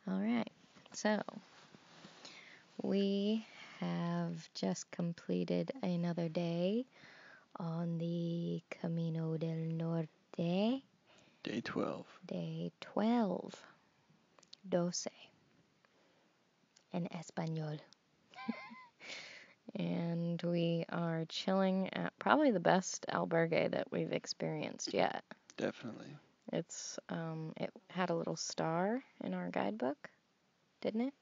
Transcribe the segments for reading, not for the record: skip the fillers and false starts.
All right. So, we have just completed another day on the Camino del Norte. Day 12. Day 12. 12. En español. And we are chilling at probably the best albergue that we've experienced yet. Definitely. It had a little star in our guidebook, didn't it?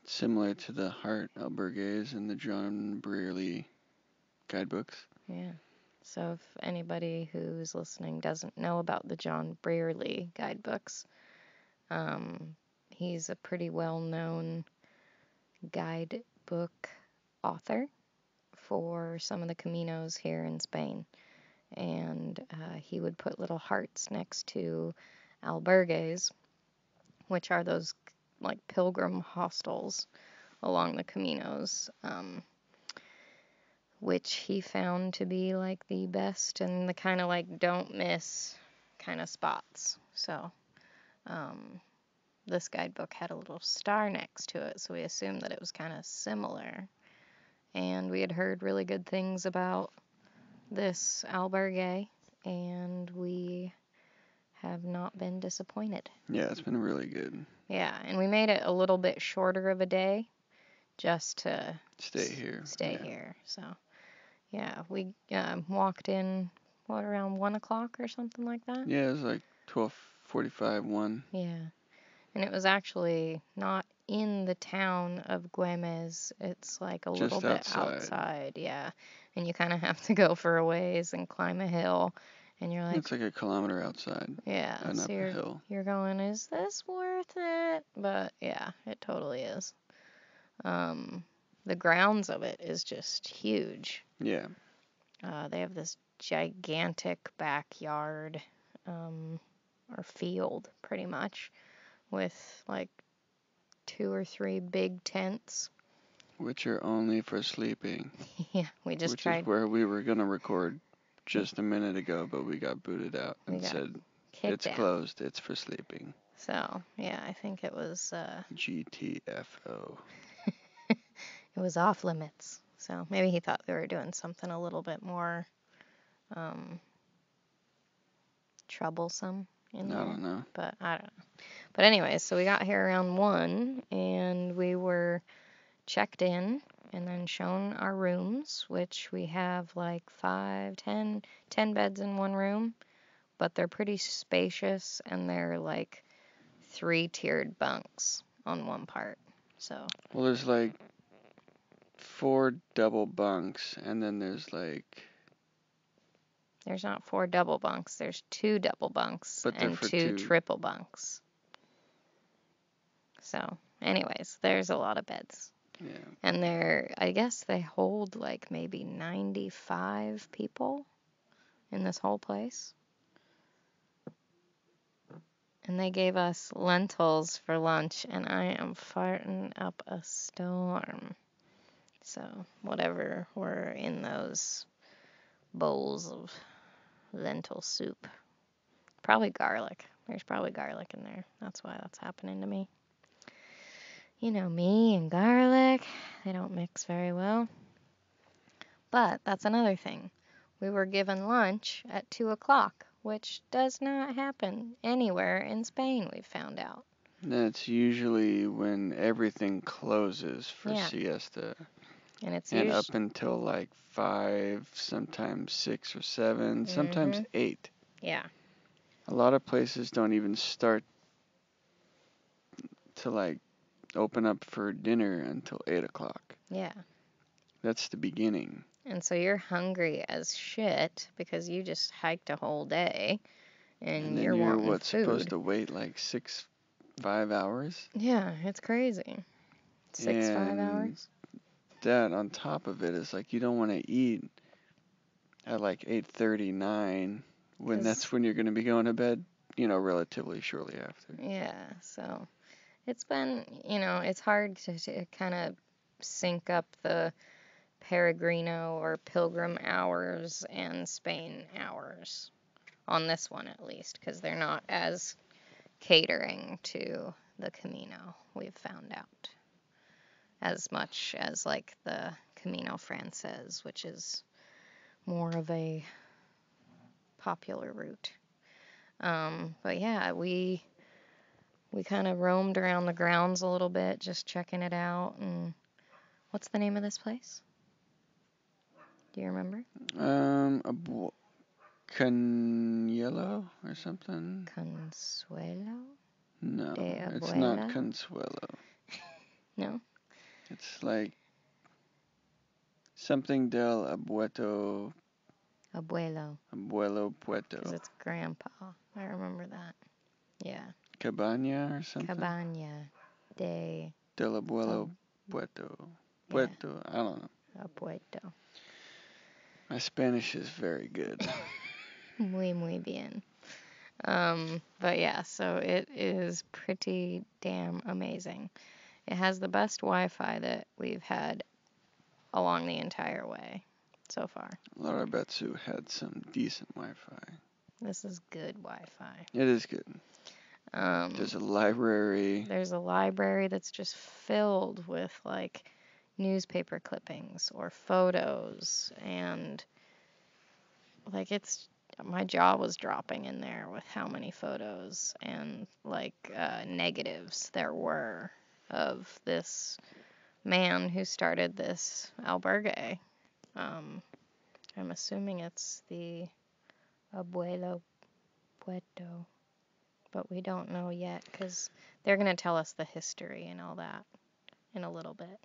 Similar to the Hart Albergues and the John Brearley guidebooks. Yeah. So if anybody who's listening doesn't know about the John Brearley guidebooks, he's a pretty well-known guidebook author for some of the caminos here in Spain. And he would put little hearts next to albergues, which are those like pilgrim hostels along the caminos, which he found to be like the best and the kind of like don't miss kind of spots. So this guidebook had a little star next to it, so we assumed that it was kind of similar. And we had heard really good things about this albergue, and we have not been disappointed. Yeah, it's been really good. Yeah, and we made it a little bit shorter of a day just to Stay here. here. So, yeah, we walked in, around 1 o'clock or something like that? Yeah, it was like 12:45, 1. Yeah. And it was actually not in the town of Güemes. It's like a little Just bit outside. Yeah. And you kind of have to go for a ways and climb a hill. And you're like, It's like a kilometer outside. yeah, And so up a hill. you're going, is this worth it? But yeah, it totally is. The grounds of it is just huge. Yeah. They have this gigantic backyard, or field, pretty much, with like 2 or 3 big tents. Which are only for sleeping. Yeah, we just which tried. is where we were going to record just a minute ago, but we got booted out and said, it's out. closed, it's for sleeping. So, yeah, I think it was GTFO. it was off limits. So maybe he thought they were doing something a little bit more troublesome in there. I don't know. But I don't know. But anyways, so we got here around 1 and we were checked in and then shown our rooms, which we have like 10 beds in one room, but they're pretty spacious and they're like 3-tiered bunks on one part. So, well, there's like 4 double bunks, and then there's like, there's not 4 double bunks, there's 2 double bunks and 2 triple bunks. So, anyways, there's a lot of beds. Yeah. And I guess they hold like maybe 95 people in this whole place. And they gave us lentils for lunch, and I am farting up a storm. So, whatever were in those bowls of lentil soup. Probably garlic. There's probably garlic in there. That's why that's happening to me. You know me and garlic, they don't mix very well. But that's another thing. We were given lunch at 2 o'clock, which does not happen anywhere in Spain, we've found out. That's usually when everything closes for siesta. And up until like 5, sometimes 6 or 7, sometimes 8. Yeah. A lot of places don't even start to like open up for dinner until 8 o'clock. Yeah. That's the beginning. And so you're hungry as shit because you just hiked a whole day and you're wanting food. Supposed to wait like 5 hours? Yeah, it's crazy. 5 hours? That on top of it is like you don't want to eat at like 8:39 when that's when you're going to be going to bed, relatively shortly after. Yeah, so it's been, it's hard to kind of sync up the Peregrino or Pilgrim hours and Spain hours on this one at least, because they're not as catering to the Camino, we've found out. As much as like the Camino Frances, which is more of a popular route. But yeah, we kind of roamed around the grounds a little bit, just checking it out. And what's the name of this place? Do you remember? Caniello or something? Consuelo? No, De it's not Abuela? Consuelo. No? It's like something del Abuelo Abuelo. Puerto. Because it's grandpa. I remember that. Yeah. Cabana or something? Cabana de Del Abuelo Ab- Puerto. yeah, Puerto, I don't know. Abuelo. My Spanish is very good. Muy bien. But yeah, so it is pretty damn amazing. It has the best Wi-Fi that we've had along the entire way so far. Laura Betsu had some decent Wi-Fi. This is good Wi-Fi. It is good. There's a library. There's a library that's just filled with like newspaper clippings or photos, and like my jaw was dropping in there with how many photos and like negatives there were of this man who started this albergue. I'm assuming it's the Abuelo Puerto, but we don't know yet because they're going to tell us the history and all that in a little bit.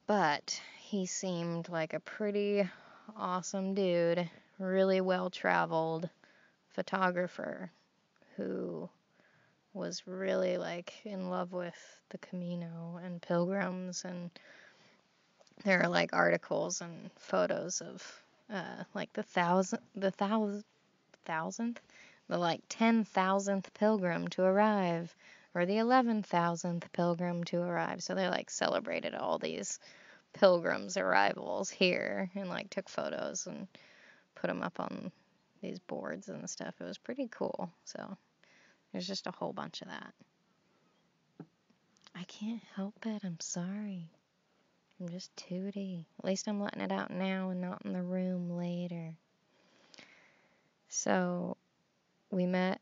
But he seemed like a pretty awesome dude, really well-traveled photographer who was really like in love with the Camino and pilgrims, and there are like articles and photos of like the 10,000th pilgrim to arrive, or the 11,000th pilgrim to arrive. So they like celebrated all these pilgrims' arrivals here and like took photos and put them up on these boards and stuff. It was pretty cool. So there's just a whole bunch of that. I can't help it. I'm sorry. I'm just tooty. At least I'm letting it out now and not in the room later. So we met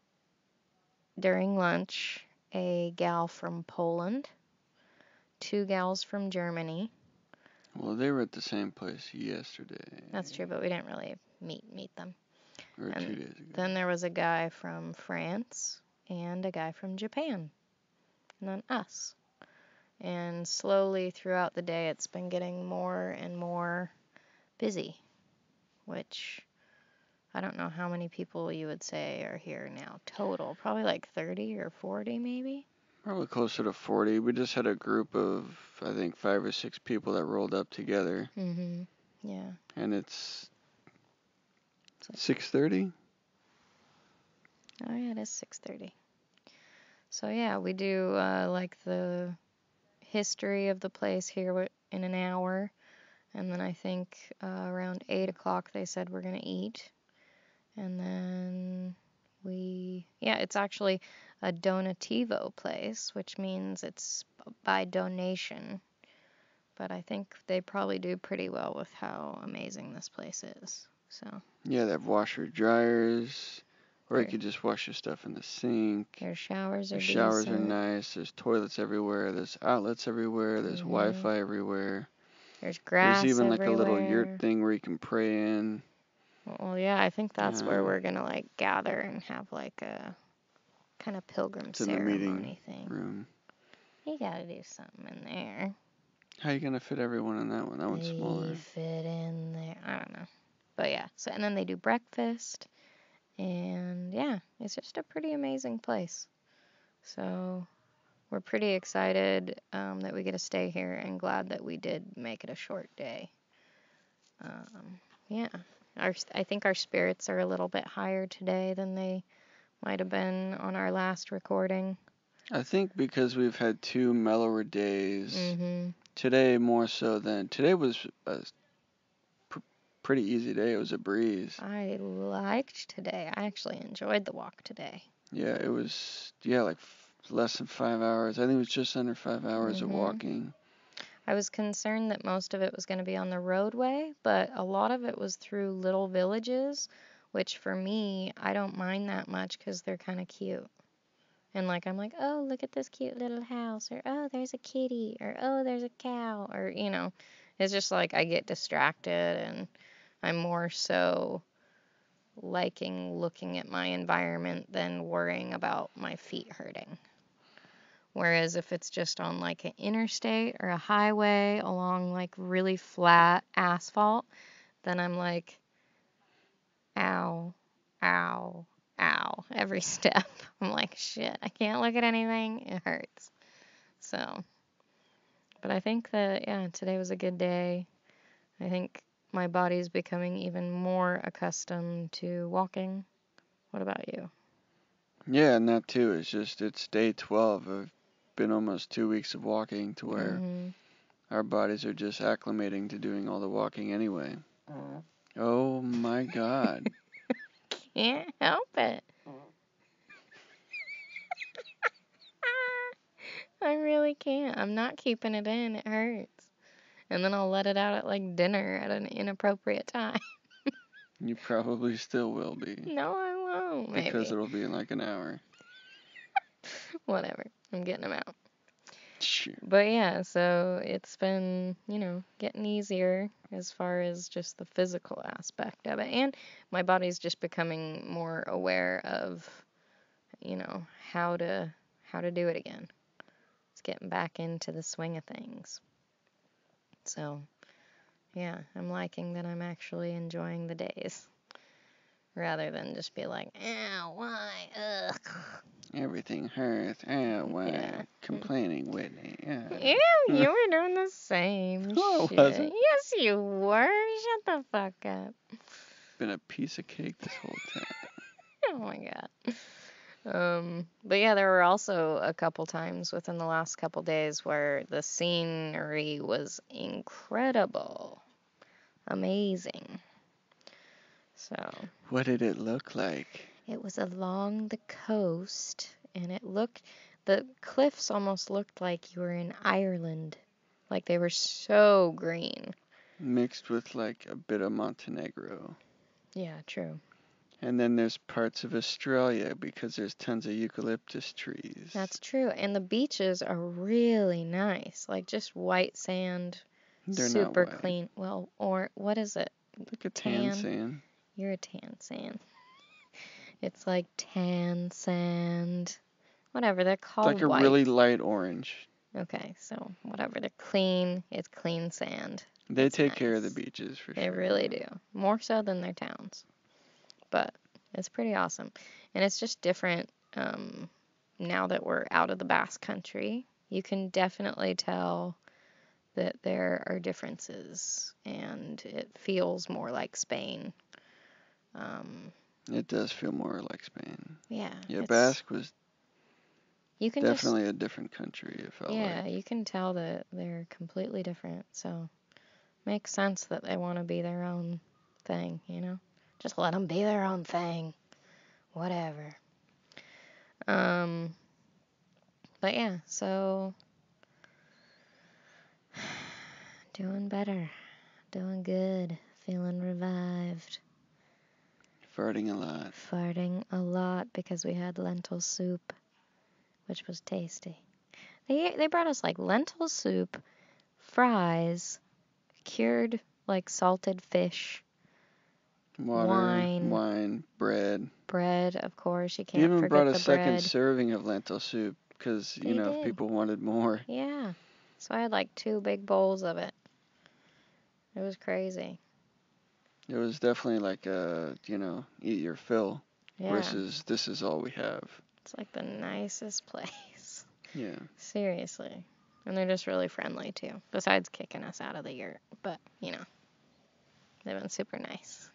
during lunch a gal from Poland, 2 gals from Germany. Well, they were at the same place yesterday. That's true, but we didn't really meet them. Or And 2 days ago. then there was a guy from France and a guy from Japan. And then us. And slowly throughout the day, it's been getting more and more busy, which I don't know how many people you would say are here now total. Probably like 30 or 40 maybe. Probably closer to 40. We just had a group of, I think, 5 or 6 people that rolled up together. Mm-hmm. Yeah. And it's 6:30? Oh yeah, it is 6:30. So yeah, we do like the history of the place here in an hour. And then I think around 8 o'clock they said we're going to eat. And then it's actually a donativo place, which means it's by donation. But I think they probably do pretty well with how amazing this place is. So Yeah, they have washer dryers, or you could just wash your stuff in the sink. Their showers are The showers are decent. nice. There's toilets everywhere. There's outlets everywhere. There's Wi-Fi everywhere. There's grass There's even everywhere. like a little yurt thing where you can pray in. Well, yeah, I think that's where we're gonna like gather and have like a kind of pilgrim ceremony thing. Room. You gotta do something in there. How are you gonna fit everyone in that one? That one's smaller. They fit in there. I don't know. But yeah, so and then they do breakfast, and yeah, it's just a pretty amazing place. So we're pretty excited that we get to stay here, and glad that we did make it a short day. Yeah, I think our spirits are a little bit higher today than they might have been on our last recording. I think because we've had 2 mellower days. Mm-hmm. Today more so than today was a pretty easy day. It was a breeze. I liked today. I actually enjoyed the walk today. Yeah, it was like less than 5 hours. I think it was just under 5 hours of walking. I was concerned that most of it was going to be on the roadway, but a lot of it was through little villages, which for me, I don't mind that much because they're kind of cute. And like, I'm like, oh, look at this cute little house, or oh, there's a kitty, or oh, there's a cow, or it's just like I get distracted and I'm more so liking looking at my environment than worrying about my feet hurting. Whereas if it's just on like an interstate or a highway along like really flat asphalt, then I'm like, ow, ow, ow, every step. I'm like, shit, I can't look at anything. It hurts. So, but I think that, yeah, today was a good day. I think my body's becoming even more accustomed to walking. What about you? Yeah, and that too. It's day 12. I've been almost 2 weeks of walking to where our bodies are just acclimating to doing all the walking anyway. Oh my God. Can't help it. I really can't. I'm not keeping it in. It hurts. And then I'll let it out at like dinner at an inappropriate time. You probably still will be. No, I won't. Maybe. Because it'll be in like an hour. Whatever. I'm getting them out. Sure. But yeah, so it's been, getting easier as far as just the physical aspect of it. And my body's just becoming more aware of, how to do it again. It's getting back into the swing of things. So, yeah, I'm liking that I'm actually enjoying the days. Rather than just be like, ow, why, ugh. Everything hurts. Oh, why? Yeah. Complaining, Whitney. Yeah, you were doing the same Oh, shit. was it? Yes, you were. Shut the fuck up. Been a piece of cake this whole time. Oh my god. But yeah, there were also a couple times within the last couple days where the scenery was incredible. Amazing. So. What did it look like? It was along the coast, and the cliffs almost looked like you were in Ireland. Like they were so green. Mixed with like a bit of Montenegro. Yeah, true. And then there's parts of Australia because there's tons of eucalyptus trees. That's true. And the beaches are really nice. Like just white sand. They're super not white. Clean. Well, or what is it? Like a tan sand. You're a tan sand. It's like tan sand. Whatever, they're called It's like a white. really light orange. Okay, so whatever, they're clean. It's clean sand. They take care of the beaches for sure. They really do. More so than their towns. But it's pretty awesome. And it's just different now that we're out of the Basque Country. You can definitely tell that there are differences. And it feels more like Spain. It does feel more like Spain. Yeah. Yeah, Basque was you can definitely a different country, it felt like. Yeah, you can tell that they're completely different. So makes sense that they want to be their own thing, Just let them be their own thing. Whatever. But yeah, so doing better. Doing good. Feeling revived. Farting a lot. Farting a lot because we had lentil soup, which was tasty. They brought us like lentil soup, fries, cured like salted fish, Water, wine, bread. Bread, of course. You They can't even forget brought a the second bread. serving of lentil soup because, if people wanted more. Yeah. So I had like 2 big bowls of it. It was crazy. It was definitely like eat your fill. Yeah. Versus this is all we have. It's like the nicest place. Yeah. Seriously. And they're just really friendly too. Besides kicking us out of the yurt. But, they've been super nice.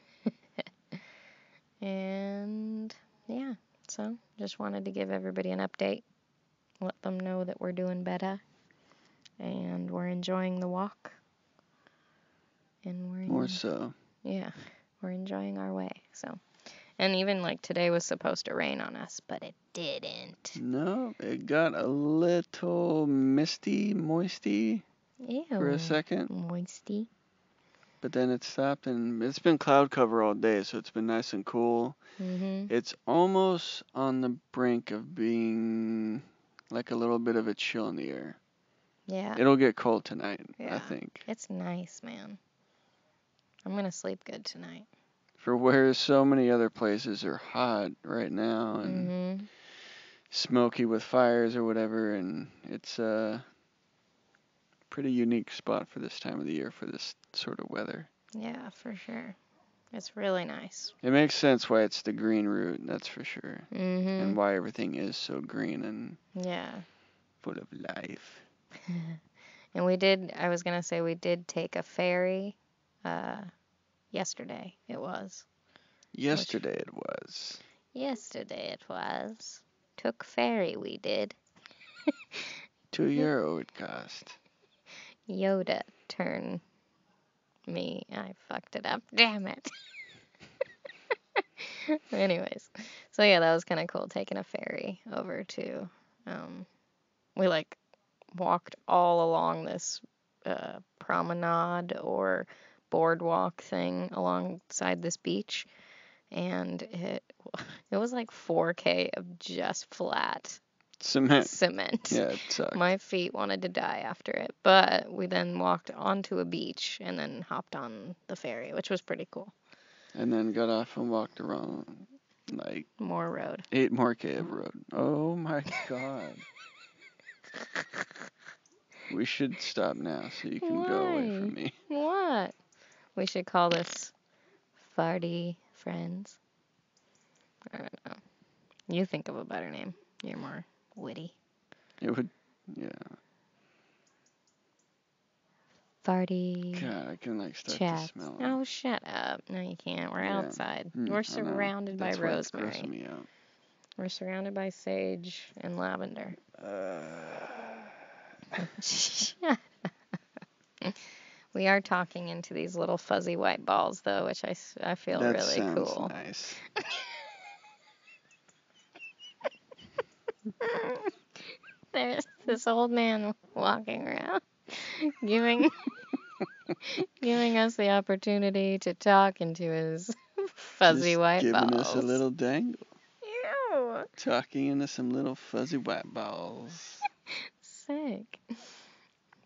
And yeah, so just wanted to give everybody an update. Let them know that we're doing better. And we're enjoying the walk. And More so. Yeah, we're enjoying our way. So And even like today was supposed to rain on us, but it didn't. No, it got a little misty, moisty for a second. Moisty. But then it stopped, and it's been cloud cover all day, so it's been nice and cool. Mm-hmm. It's almost on the brink of being like a little bit of a chill in the air. Yeah. It'll get cold tonight, Yeah. I think. It's nice, man. I'm going to sleep good tonight. For where so many other places are hot right now and smoky with fires or whatever, and it's a pretty unique spot for this time of the year for this sort of weather. Yeah, for sure. It's really nice. It makes sense why it's the green route, that's for sure. Mm-hmm. And why everything is so green and full of life. And I was going to say we did take a ferry yesterday. It was. Yesterday it was. Took ferry we did. €2 it cost. Yoda turn me. I fucked it up. Damn it. Anyways. So yeah, that was kind of cool taking a ferry over to, we like walked all along this promenade or boardwalk thing alongside this beach, and it was like 4K of just flat cement. Yeah, it sucked. My feet wanted to die after it, but we then walked onto a beach and then hopped on the ferry, which was pretty cool. And then got off and walked around like more road. 8 more K of road. Oh my god. We should stop now so you can go away from me. What? We should call this Farty Friends. I don't know. You think of a better name. You're more witty. It would, yeah. Farty. God, I can like start chat. to smell it. Oh, shut up. No, you can't. We're outside. We're surrounded by rosemary. That's me out. We're surrounded by sage and lavender. Shut up. We are talking into these little fuzzy white balls, though, which I feel that really cool. That sounds nice. There's this old man walking around, giving us the opportunity to talk into his fuzzy Just white giving balls. us a little dangle. Ew. Talking into some little fuzzy white balls. Sick.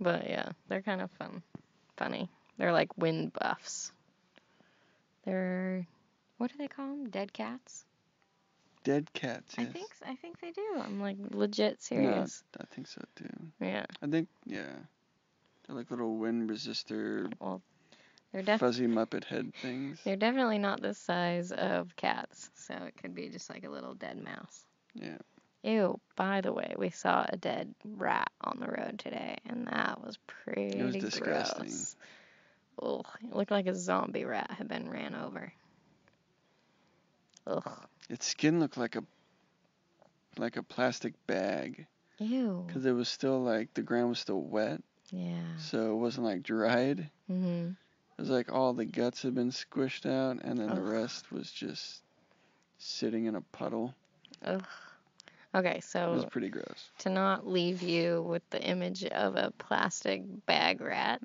But yeah, they're kind of funny. They're like wind buffs. They're, what do they call them? Dead cats? Dead cats, yes. I think they do. I'm like legit serious. No, I think so too. Yeah. I think, yeah. They're like little wind resistor, well, they're fuzzy Muppet head things. They're definitely not the size of cats, so it could be just like a little dead mouse. Yeah. Ew, by the way, we saw a dead rat on the road today, and that was pretty gross. It was disgusting. Ugh, it looked like a zombie rat had been ran over. Ugh. Its skin looked like a plastic bag. Ew. Because it was still like, the ground was still wet. Yeah. So it wasn't like dried. Mm-hmm. It was like all the guts had been squished out, and then the rest was just sitting in a puddle. Ugh. Okay, so it was pretty gross. To not leave you with the image of a plastic bag rat,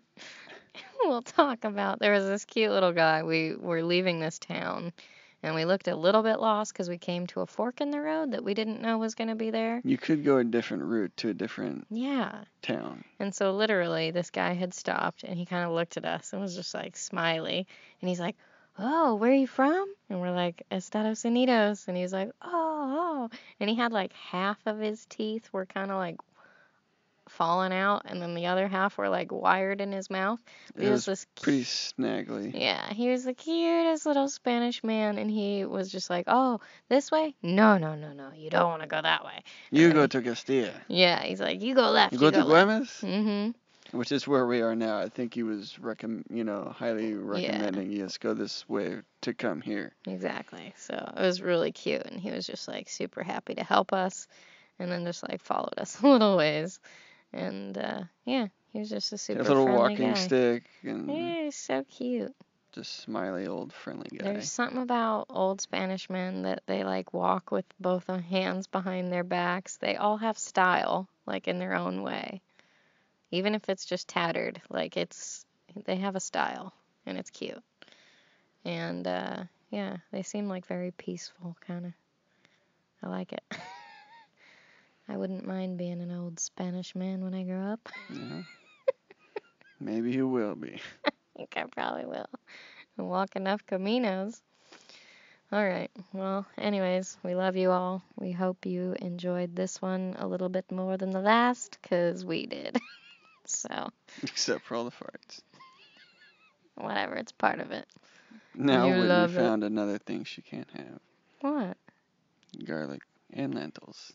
we'll talk about, there was this cute little guy. We were leaving this town, and we looked a little bit lost because we came to a fork in the road that we didn't know was going to be there. You could go a different route to a different town. And so literally this guy had stopped, and he kind of looked at us and was just like smiley, and he's like, "Oh, where are you from?" And we're like, "Estados Unidos." And he's like, oh. And he had like half of his teeth were kind of like falling out, and then the other half were like wired in his mouth. It was this pretty snaggly. Yeah, he was the cutest little Spanish man, and he was just like, "Oh, this way? No, you don't want to go that way. You go to Castilla." Yeah, he's like, "You go left. You go to Güemes?" Mm-hmm. Which is where we are now. I think he was highly recommending you just go this way to come here. Exactly. So it was really cute, and he was just like super happy to help us, and then just like followed us a little ways, and he was just a super friendly guy. A little walking guy. stick. And yeah, he's so cute. just smiley old friendly guy. There's something about old Spanish men that they like walk with both hands behind their backs. They all have style, like in their own way. Even if it's just tattered, like they have a style and it's cute. And yeah, they seem like very peaceful kind of. I like it. I wouldn't mind being an old Spanish man when I grow up. Yeah. Maybe you will be. I think I probably will. And walk enough caminos. All right. Well, anyways, we love you all. We hope you enjoyed this one a little bit more than the last, 'cause we did. So. Except for all the farts. Whatever, it's part of it. Now Whitney found another thing she can't have. What? Garlic and lentils.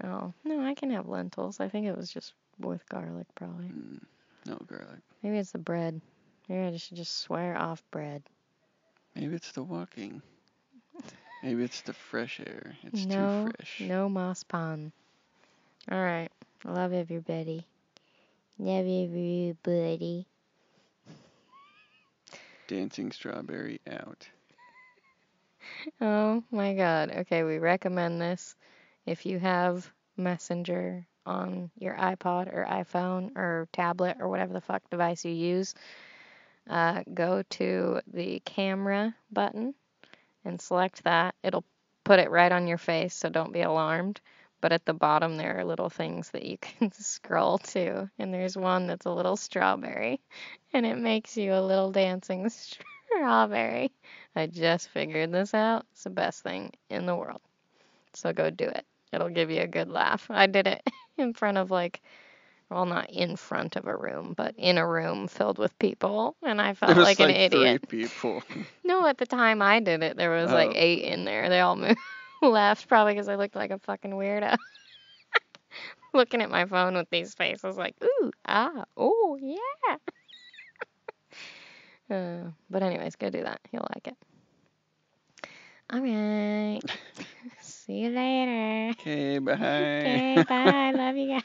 Oh, no, I can have lentils. I think it was just with garlic, probably. No garlic. Maybe it's the bread. Maybe I should just swear off bread. Maybe it's the walking. Maybe it's the fresh air. It's too fresh. No moss pond. All right. Love everybody. Love everybody. Dancing strawberry out. Oh my God. Okay, we recommend this if you have Messenger on your iPod or iPhone or tablet or whatever the fuck device you use. Go to the camera button and select that. It'll put it right on your face, so don't be alarmed. But at the bottom, there are little things that you can scroll to. And there's one that's a little strawberry, and it makes you a little dancing strawberry. I just figured this out. It's the best thing in the world. So go do it. It'll give you a good laugh. I did it in front of well, not in front of a room, but in a room filled with people, and I felt like an idiot. 3 people. No, at the time I did it, there was 8 in there. They all left, probably because I looked like a fucking weirdo. Looking at my phone with these faces like, ooh, ah, oh, yeah. But anyways, go do that. You'll like it. All right. See you later. Okay, bye. Okay, bye. Love you guys.